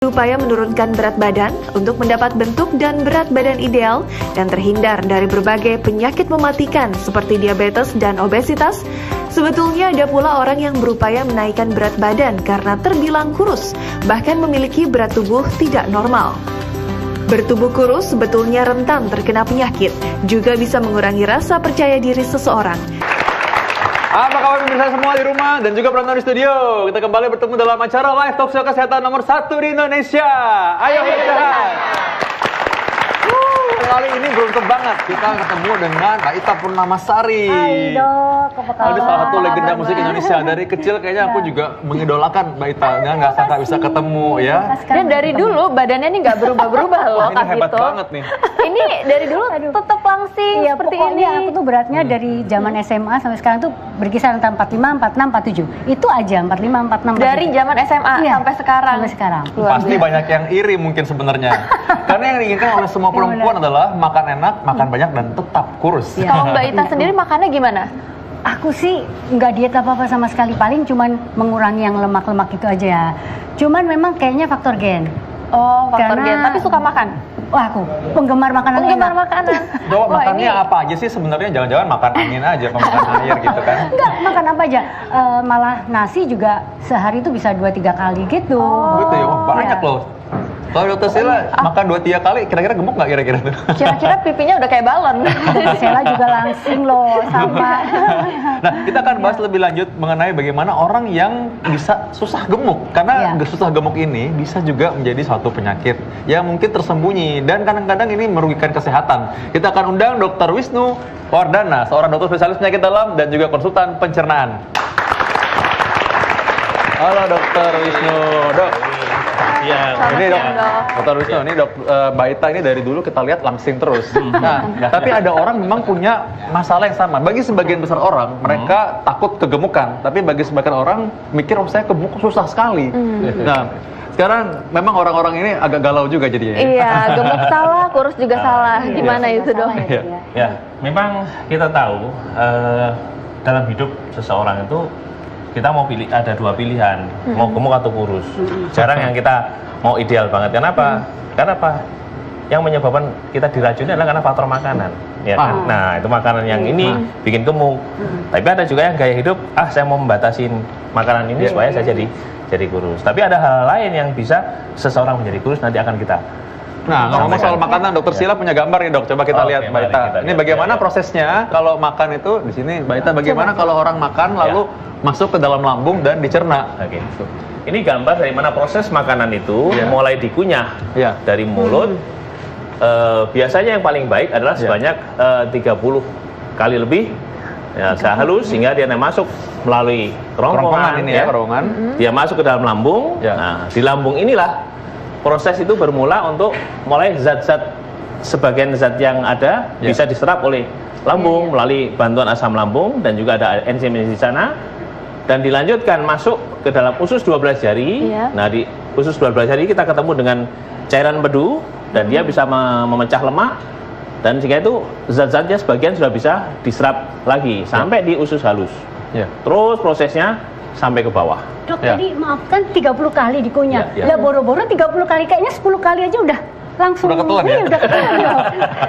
Upaya menurunkan berat badan untuk mendapat bentuk dan berat badan ideal dan terhindar dari berbagai penyakit mematikan seperti diabetes dan obesitas. Sebetulnya ada pula orang yang berupaya menaikkan berat badan karena terbilang kurus, bahkan memiliki berat tubuh tidak normal. Bertubuh kurus sebetulnya rentan terkena penyakit, juga bisa mengurangi rasa percaya diri seseorang. Apa kabar pemirsa semua di rumah dan juga penonton di studio? Kita kembali bertemu dalam acara live talk show kesehatan nomor 1 di Indonesia. Ayo bersehat. Kali ini beruntung banget kita ketemu dengan Mbak Ita Purnamasari. Hai Dok, apa kabar? Ini salah satu legenda musik Indonesia. Dari kecil kayaknya aku juga mengidolakan Mbak Ita. Nggak sangka bisa ketemu ya. Dan dari dulu badannya ini nggak berubah-berubah loh. Ini hebat banget nih. Ini dari dulu tetap langsing Iya, seperti pokoknya ini. aku tuh beratnya dari zaman SMA sampai sekarang tuh berkisar antara 45, 46, 47. Itu aja 45, 46, 47. Dari zaman SMA Iya, sampai sekarang. sampai sekarang. Luar Pasti biasa. banyak yang iri mungkin sebenarnya. Karena yang diinginkan oleh semua perempuan adalah makan enak, makan banyak, dan tetap kurus. Iya. Kalau Mbak Ita sendiri makannya gimana? Aku sih nggak diet apa-apa sama sekali, paling cuman mengurangi yang lemak-lemak itu aja ya. Cuman memang kayaknya faktor gen. Oh, faktor Karena- gen. Tapi suka makan? Wah, aku penggemar makanan Penggemar enak. makanan. Coba Wah, makannya ini- apa aja sih sebenarnya? Jangan-jangan makan angin aja, apa makan air gitu kan? Enggak, makan apa aja. Malah nasi juga sehari itu bisa 2-3 kali gitu. Gitu ya, wah banyak Iya. loh. Kalau Dokter Sila makan 2-3 kali, kira-kira gemuk nggak kira-kira tuh? Kira-kira pipinya udah kayak balon. Sela juga langsing loh sama. Nah, kita akan bahas lebih lanjut mengenai bagaimana orang yang bisa susah gemuk. Karena Iya. susah gemuk ini bisa juga menjadi suatu penyakit yang mungkin tersembunyi dan kadang-kadang ini merugikan kesehatan. Kita akan undang Dr. Wisnu Wardana, seorang dokter spesialis penyakit dalam dan juga konsultan pencernaan. Halo Dr. Wisnu, Dok. Iya, Ini dok, Dok. Dr. Wisnu, ini dok, Mbak Ita ini dari dulu kita lihat langsing terus. Nah, tapi ada orang memang punya masalah yang sama. Bagi sebagian besar orang, mereka takut kegemukan. Tapi bagi sebagian orang, mikir, oh saya gemuk susah sekali. Nah, sekarang memang orang-orang ini agak galau juga jadinya. Iya, gemuk salah, kurus juga salah. Gimana itu dok? Salah Iya. ya. Ya, memang kita tahu dalam hidup seseorang itu kita mau pilih, ada dua pilihan, mau gemuk atau kurus. Jarang yang kita mau ideal banget. Kenapa? Karena apa? Yang menyebabkan kita diracuni adalah karena faktor makanan. Ya kan? Nah, itu makanan yang ini bikin gemuk. Tapi ada juga yang gaya hidup, saya mau membatasi makanan ini supaya saya jadi kurus. Tapi ada hal lain yang bisa seseorang menjadi kurus, nanti akan kita. Nah, ngomong soal makanan, Dokter Sila punya gambar nih dok. Coba kita lihat, Oke, Mbak mari Ita. kita Ini lihat. bagaimana Ya. prosesnya kalau makan itu di sini, Mbak Ita. Bagaimana kalau orang makan lalu masuk ke dalam lambung dan dicerna? Oke. Ini gambar dari mana proses makanan itu mulai dikunyah dari mulut. Biasanya yang paling baik adalah sebanyak 30 kali lebih. Ya, saya halus sehingga dia masuk melalui kerongkongan ini ya, kerongkongan. Dia masuk ke dalam lambung. Ya. Nah, di lambung inilah proses itu bermula untuk mulai zat-zat, sebagian zat yang ada bisa diserap oleh lambung melalui bantuan asam lambung dan juga ada enzim di sana, dan dilanjutkan masuk ke dalam usus 12 jari. Nah, di usus 12 jari kita ketemu dengan cairan empedu dan dia bisa memecah lemak, dan sehingga itu zat-zatnya sebagian sudah bisa diserap lagi sampai di usus halus. Terus prosesnya sampai ke bawah. Dok, tadi maaf kan 30 kali dikunyah. Lah boro-boro 30 kali, kayaknya 10 kali aja udah langsung. Udah ketelan ya? Udah ketelan ya.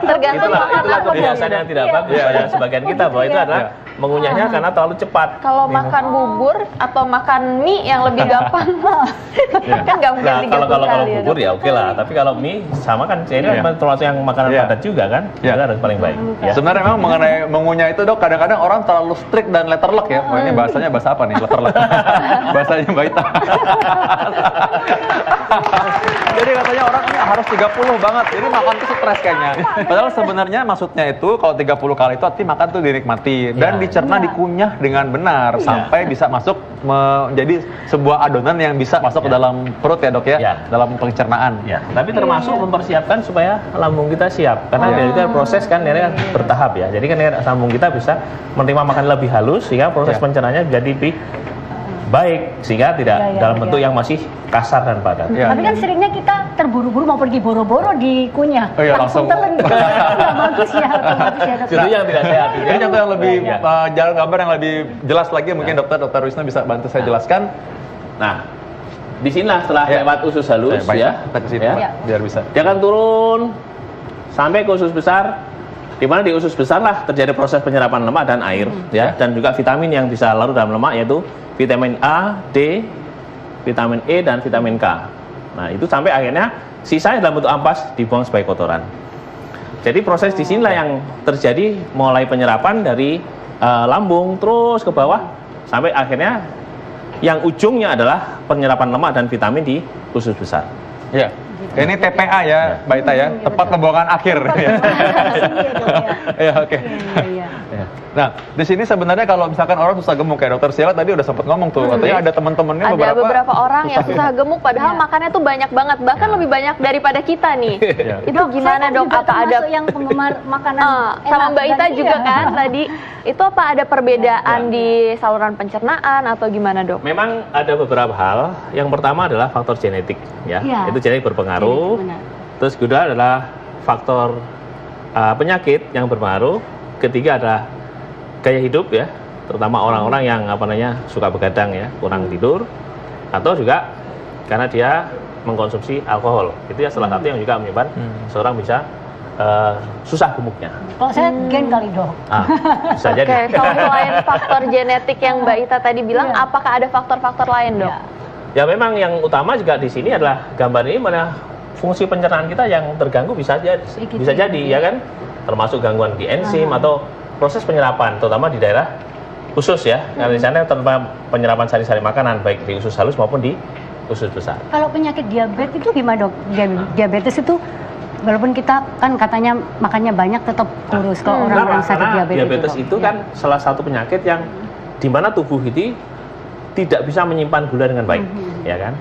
Tergantung Itulah makan apa. kebiasaan yang tidak bagus pada sebagian kita, bahwa itu adalah mengunyahnya karena terlalu cepat. Kalau makan bubur atau makan mie yang lebih gampang, kan nggak mungkin Nah, 30 kalau kali ya, bubur Dok. ya oke lah, tapi kalau mie sama kan, ini kan termasuk yang makanan padat juga kan, itu harus paling baik. Ya. Sebenarnya memang mengenai mengunyah itu dok, kadang-kadang orang terlalu strict dan letterlock ya. Wah, ini bahasanya bahasa apa nih, letterlock? Bahasanya Mbak Ita. Jadi katanya orang ini harus 30 banget. Jadi makan tuh stres kayaknya. Padahal sebenarnya maksudnya itu kalau 30 kali itu arti makan tuh dinikmati dan dicerna, dikunyah dengan benar sampai bisa masuk menjadi sebuah adonan yang bisa masuk ke dalam perut ya dok ya, dalam pencernaan. Ya, tapi termasuk mempersiapkan supaya lambung kita siap, karena dari itu proses kan ini kan bertahap ya. Jadi kan lambung kita bisa menerima makanan lebih halus sehingga proses pencernaannya jadi lebih baik, sehingga tidak dalam bentuk yang masih kasar dan padat. Tapi kan seringnya kita terburu-buru mau pergi boro-boro dikunyah. Langsung telan. Nggak bagus ya, Dok. Itu yang tidak sehat. Ini contoh yang lebih jalan gambar yang lebih jelas lagi, mungkin dokter Wisnu bisa bantu saya jelaskan. Nah, disinilah setelah lewat usus halus ya, kita ke sini ya, biar bisa. dia akan turun sampai ke usus besar, di mana di usus besar lah terjadi proses penyerapan lemak dan air ya, dan juga vitamin yang bisa larut dalam lemak, yaitu vitamin A, D, vitamin E, dan vitamin K. Nah itu sampai akhirnya sisanya dalam bentuk ampas dibuang sebagai kotoran. Jadi proses di sinilah yang terjadi mulai penyerapan dari lambung terus ke bawah sampai akhirnya yang ujungnya adalah penyerapan lemak dan vitamin di usus besar. Ya. Ini TPA ya, Mbak Ita ya, tempat pembuangan akhir. Ya, oke. Nah, di sini sebenarnya kalau misalkan orang susah gemuk ya, Dokter Sheila tadi udah sempat ngomong tuh, katanya ada teman-temannya ada beberapa orang yang susah gemuk, padahal makannya tuh banyak banget, bahkan lebih banyak daripada kita nih. Itu gimana dok? Apa ada yang penggemar makanan sama Mbak Ita juga kan tadi? Itu apa ada perbedaan di saluran pencernaan atau gimana dok? Memang ada beberapa hal. Yang pertama adalah faktor genetik ya, itu genetik berpengaruh. Terus kedua adalah faktor penyakit yang berpengaruh. Ketiga adalah gaya hidup ya, terutama orang-orang yang suka begadang ya, kurang tidur, atau juga karena dia mengkonsumsi alkohol. Itu ya salah satu yang juga menyebabkan seorang bisa susah gemuknya. Kalau saya gen kali dok. Bisa jadi. Kalau selain faktor genetik yang Mbak Ita tadi bilang, apakah ada faktor-faktor lain dok? Ya memang yang utama juga di sini adalah gambar ini mana fungsi pencernaan kita yang terganggu bisa jadi ya kan, termasuk gangguan di enzim atau proses penyerapan, terutama di daerah usus ya, karena di sana tanpa penyerapan sari-sari makanan baik di usus halus maupun di usus besar. Kalau penyakit diabetes itu gimana dok? Diabetes itu walaupun kita kan katanya makannya banyak tetap kurus kalau orang-orang sakit diabetes itu kan salah satu penyakit yang di mana tubuh itu tidak bisa menyimpan gula dengan baik, ya kan?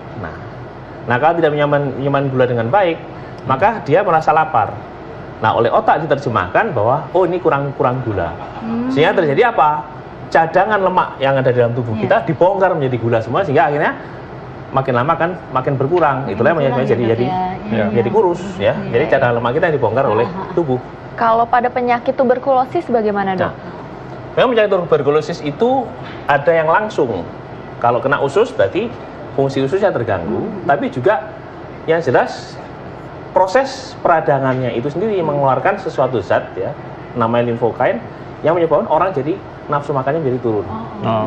Nah kalau tidak menyimpan gula dengan baik, maka dia merasa lapar. Nah oleh otak diterjemahkan bahwa oh ini kurang gula, sehingga terjadi apa? Cadangan lemak yang ada di dalam tubuh kita dibongkar menjadi gula semua, sehingga akhirnya makin lama kan makin berkurang. Itulah yang jadi kurus ya. Jadi cadangan lemak kita yang dibongkar oleh tubuh. Kalau pada penyakit tuberkulosis bagaimana dok? Memang penyakit tuberkulosis itu ada yang langsung. Kalau kena usus berarti fungsi ususnya terganggu, tapi juga yang jelas proses peradangannya itu sendiri mengeluarkan sesuatu zat ya, namanya limfokain, yang menyebabkan orang jadi nafsu makannya jadi turun.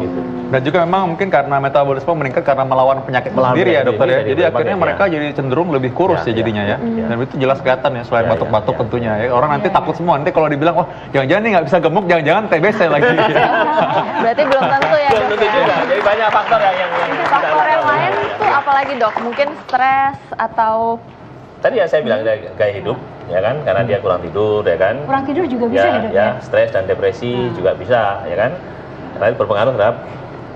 Gitu. Dan juga memang mungkin karena metabolisme meningkat karena melawan penyakit sendiri ya dokter ya. Jadi akhirnya mereka jadi cenderung lebih kurus ya jadinya ya. Dan itu jelas kelihatan ya, selain batuk-batuk tentunya ya. Orang nanti takut semua, nanti kalau dibilang oh jangan-jangan nih nggak bisa gemuk, jangan-jangan TBC lagi. Berarti belum tentu ya dok. Belum tentu juga. Jadi banyak faktor yang faktor yang lain tuh apalagi dok? Mungkin stres atau tadi ya saya bilang gaya hidup ya kan, karena dia kurang tidur ya kan. Kurang tidur juga bisa hidup ya. Stres dan depresi juga bisa ya kan. Karena itu berpengaruh terhadap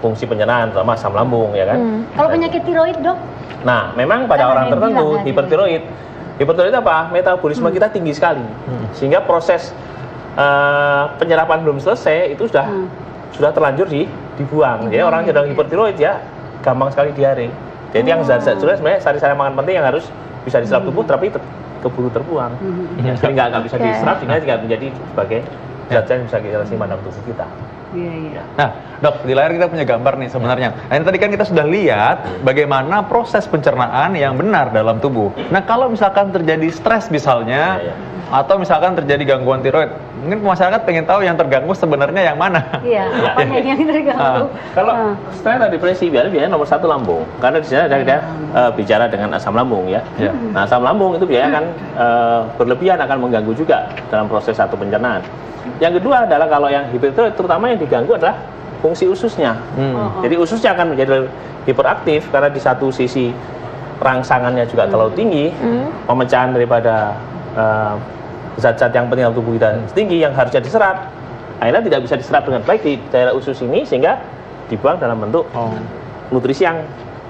fungsi pencernaan terutama asam lambung ya kan. Kalau penyakit tiroid dok? Nah, memang pada orang tertentu hipertiroid apa? Metabolisme kita tinggi sekali. Sehingga proses penyerapan belum selesai itu sudah terlanjur dibuang. Jadi orang sedang hipertiroid ya gampang sekali diare. Jadi yang zat-zat sebenarnya sari-sari makan penting yang harus bisa diserap tubuh tapi keburu terbuang. Sehingga nggak bisa diserap sehingga tidak menjadi sebagai zat-zat yang bisa kita simpan dalam tubuh kita. Nah, dok, di layar kita punya gambar nih sebenarnya. Nah, ini tadi kan kita sudah lihat bagaimana proses pencernaan yang benar dalam tubuh. Nah, kalau misalkan terjadi stres misalnya, atau misalkan terjadi gangguan tiroid, mungkin masyarakat pengen tahu yang terganggu sebenarnya yang mana? Iya, apanya yang terganggu? Kalau stres dan depresi biasanya nomor satu lambung, karena di sini ada bicara dengan asam lambung ya. Nah, asam lambung itu biasanya akan berlebihan, akan mengganggu juga dalam proses satu pencernaan. Yang kedua adalah kalau yang hipertiroid, terutama yang diganggu adalah fungsi ususnya. Jadi ususnya akan menjadi hiperaktif karena di satu sisi rangsangannya juga terlalu tinggi, pemecahan daripada zat-zat yang penting dalam tubuh kita tinggi yang harusnya diserap, akhirnya tidak bisa diserap dengan baik di daerah usus ini sehingga dibuang dalam bentuk nutrisi yang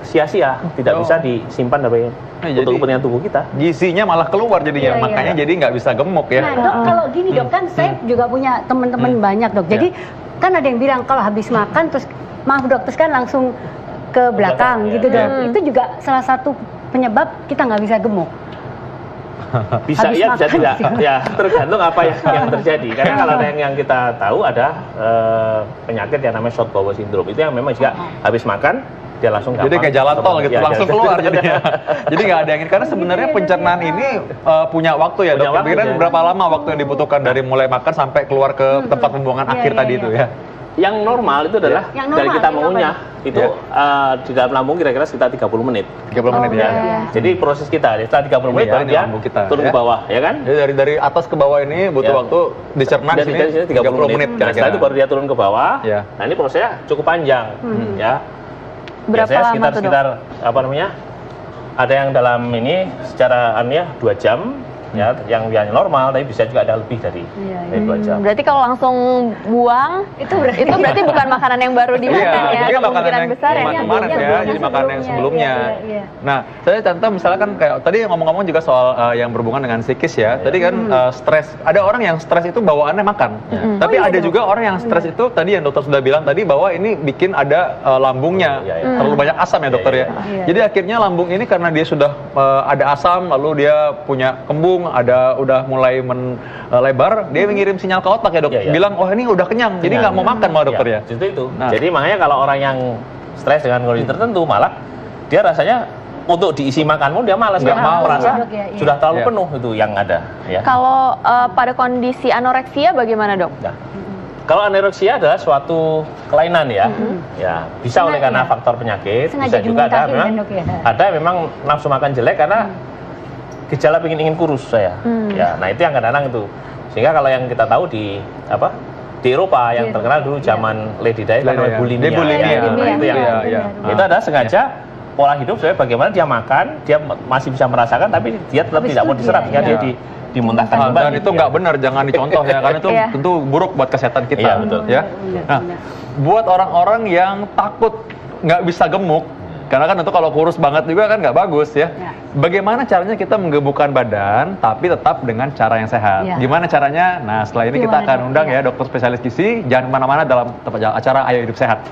sia-sia, tidak bisa disimpan untuk kepentingan tubuh kita. Gizinya malah keluar jadinya, makanya jadi nggak bisa gemuk ya. Nah dok, kalau gini dok, kan saya juga punya teman-teman banyak dok. Jadi kan ada yang bilang kalau habis makan terus maaf dok, terus kan langsung ke belakang gitu dok. Itu juga salah satu penyebab kita nggak bisa gemuk. Bisa iya, bisa tidak. Ya tergantung apa yang terjadi. Karena kalau yang kita tahu ada penyakit yang namanya short bowel syndrome. Itu yang memang juga habis makan dia langsung gampang. Jadi kayak jalan tol gitu, ya, langsung keluar jadinya. Jadi nggak ada angin, karena sebenarnya pencernaan ini punya waktu ya, dok. Kira-kira berapa lama waktu yang dibutuhkan dari mulai makan sampai keluar ke tempat pembuangan akhir tadi itu ya? Yang normal itu adalah dari kita mengunyah itu di dalam lambung kira-kira sekitar 30 menit. 30 menit ya. Jadi proses kita setelah 30 menit baru dia turun ke bawah, ya kan? Jadi dari atas ke bawah ini butuh waktu dicerna di sini 30 menit. Nah, setelah itu baru dia turun ke bawah. Nah, ini prosesnya cukup panjang, ya. Berapa lama tuh, sekitar apa namanya? Ada yang dalam ini secara 2 jam. Ya, yang normal, tapi bisa juga ada lebih dari 2 jam. Berarti kalau langsung buang, itu berarti bukan makanan yang baru dimakan ya, kemungkinan besar ya. Kemarin ya, jadi makanan yang sebelumnya. Nah, saya contoh misalnya kan kayak tadi ngomong-ngomong juga soal yang berhubungan dengan psikis ya. Tadi kan stres, ada orang yang stres itu bawaannya makan. Tapi ada juga orang yang stres itu tadi yang dokter sudah bilang tadi bahwa ini bikin ada lambungnya terlalu banyak asam ya dokter ya. Jadi akhirnya lambung ini karena dia sudah ada asam, lalu dia punya kembung, udah mulai lebar, dia mengirim sinyal ke otak ya dok, bilang oh ini udah kenyang, jadi nggak mau makan malah dokter ya. Justru itu. Jadi makanya kalau orang yang stres dengan kondisi tertentu, malah dia rasanya untuk diisi makan pun dia malas, nggak mau, merasa sudah terlalu penuh itu yang ada. Ya. Kalau pada kondisi anoreksia bagaimana dok? Nah, kalau anoreksia adalah suatu kelainan ya, ya bisa oleh karena faktor penyakit, bisa juga ada memang nafsu makan jelek karena gejala ingin kurus saya. Ya, nah itu yang kadang-kadang itu. Sehingga kalau yang kita tahu di Eropa yang terkenal dulu zaman Lady Di kan namanya bulimia. Nah, itu yang itu adalah sengaja pola hidup supaya bagaimana dia makan, dia masih bisa merasakan tapi dia tetap tidak mau diserap sehingga dia dimuntahkan kembali. Dan itu nggak benar, jangan dicontoh ya, karena itu tentu buruk buat kesehatan kita. Ya. Nah, buat orang-orang yang takut nggak bisa gemuk, karena kan itu kalau kurus banget juga kan nggak bagus ya. Bagaimana caranya kita menggemukkan badan tapi tetap dengan cara yang sehat? Gimana caranya? Nah, setelah ini kita akan undang ya dokter spesialis gizi. Jangan kemana-mana dalam acara Ayo Hidup Sehat.